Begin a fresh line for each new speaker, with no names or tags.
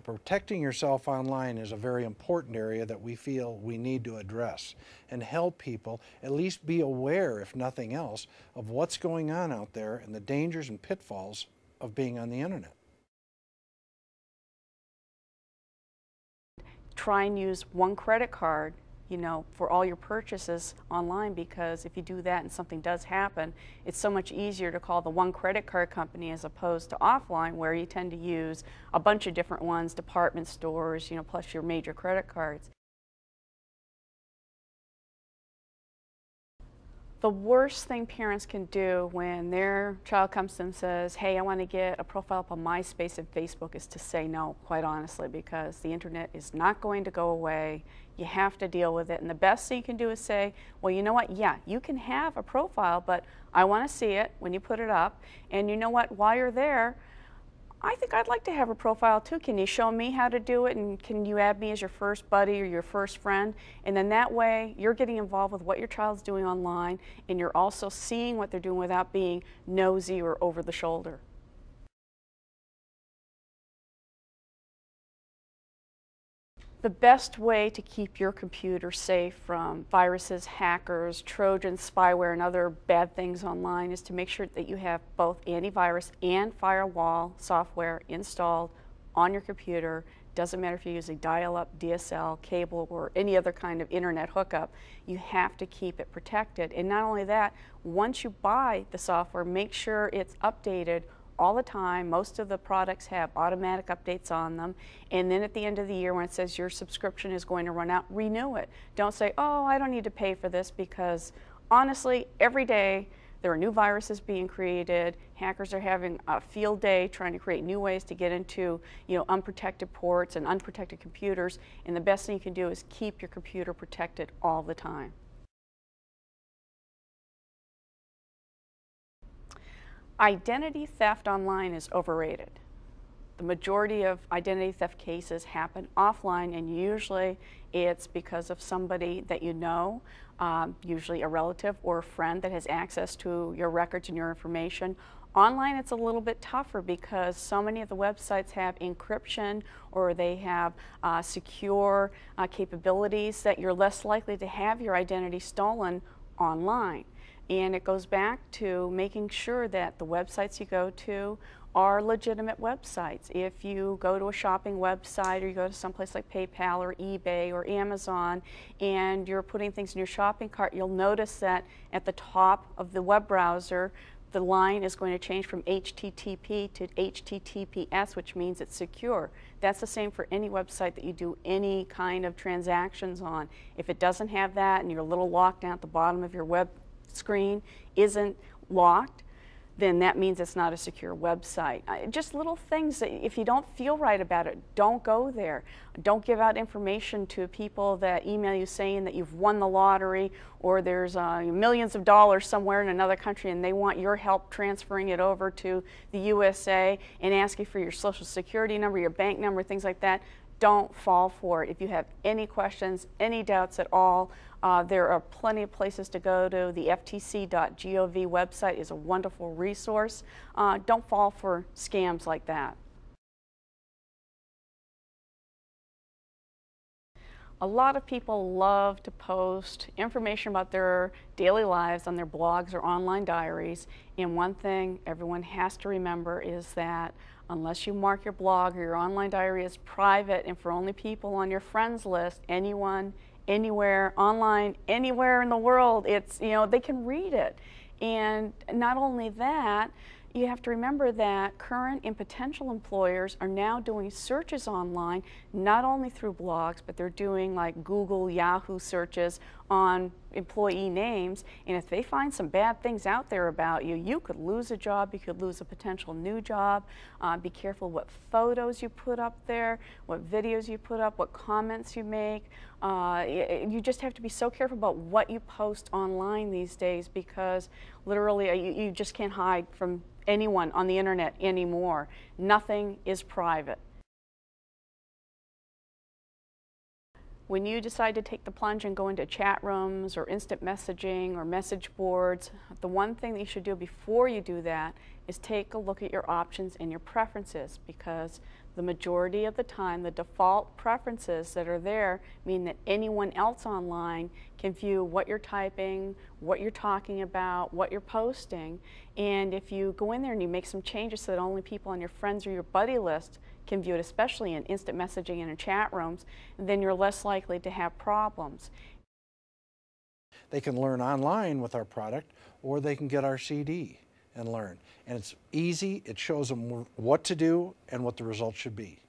protecting yourself online is a very important area that we feel we need to address and help people at least be aware, if nothing else, of what's going on out there and the dangers and pitfalls of being on the internet.
Try and use one credit card, you know, for all your purchases online, because if you do that and something does happen, it's so much easier to call the one credit card company as opposed to offline, where you tend to use a bunch of different ones, department stores, you know, plus your major credit cards. The worst thing parents can do when their child comes to them and says, hey, I want to get a profile up on MySpace and Facebook, is to say no, quite honestly, because the internet is not going to go away. You have to deal with it. And the best thing you can do is say, well, you know what? Yeah, you can have a profile, but I want to see it when you put it up. And you know what? While you're there, I think I'd like to have a profile too. Can you show me how to do it, and can you add me as your first buddy or your first friend? And then that way you're getting involved with what your child's doing online, and you're also seeing what they're doing without being nosy or over the shoulder. The best way to keep your computer safe from viruses, hackers, Trojans, spyware, and other bad things online is to make sure that you have both antivirus and firewall software installed on your computer. Doesn't matter if you're using dial-up, DSL, cable, or any other kind of internet hookup. You have to keep it protected. And not only that, once you buy the software, make sure it's updated all the time. Most of the products have automatic updates on them, and then at the end of the year when it says your subscription is going to run out, renew it. Don't say, oh, I don't need to pay for this, because honestly, every day there are new viruses being created. Hackers are having a field day trying to create new ways to get into, you know, unprotected ports and unprotected computers, and the best thing you can do is keep your computer protected all the time. Identity theft online is overrated. The majority of identity theft cases happen offline, and usually it's because of somebody that you know, usually a relative or a friend that has access to your records and your information. Online it's a little bit tougher because so many of the websites have encryption, or they have secure capabilities that you're less likely to have your identity stolen online. And it goes back to making sure that the websites you go to are legitimate websites. If you go to a shopping website, or you go to someplace like PayPal or eBay or Amazon, and you're putting things in your shopping cart, you'll notice that at the top of the web browser, the line is going to change from HTTP to HTTPS, which means it's secure. That's the same for any website that you do any kind of transactions on. If it doesn't have that, and your little lockdown at the bottom of your web screen isn't locked, then that means it's not a secure website. Just little things that if you don't feel right about it, don't go there. Don't give out information to people that email you saying that you've won the lottery, or there's millions of dollars somewhere in another country and they want your help transferring it over to the USA and ask you for your social security number, your bank number, things like that. Don't fall for it. If you have any questions, any doubts at all, there are plenty of places to go to. The ftc.gov website is a wonderful resource. Don't fall for scams like that. A lot of people love to post information about their daily lives on their blogs or online diaries, and one thing everyone has to remember is that unless you mark your blog or your online diary as private and for only people on your friends list, anyone, anywhere, online, anywhere in the world, it's, you know, they can read it. And not only that, you have to remember that current and potential employers are now doing searches online, not only through blogs, but they're doing like Google, Yahoo searches on employee names. And if they find some bad things out there about you, you could lose a job, you could lose a potential new job. Be careful what photos you put up there, what videos you put up, what comments you make. You just have to be so careful about what you post online these days, because literally you just can't hide from anyone on the internet anymore. Nothing is private. When you decide to take the plunge and go into chat rooms or instant messaging or message boards, the one thing that you should do before you do that is take a look at your options and your preferences, because the majority of the time the default preferences that are there mean that anyone else online can view what you're typing, what you're talking about, what you're posting. And if you go in there and you make some changes so that only people on your friends or your buddy list can view it, especially in instant messaging and in chat rooms, then you're less likely to have problems.
They can learn online with our product, or they can get our CD and learn. And it's easy, it shows them what to do and what the results should be.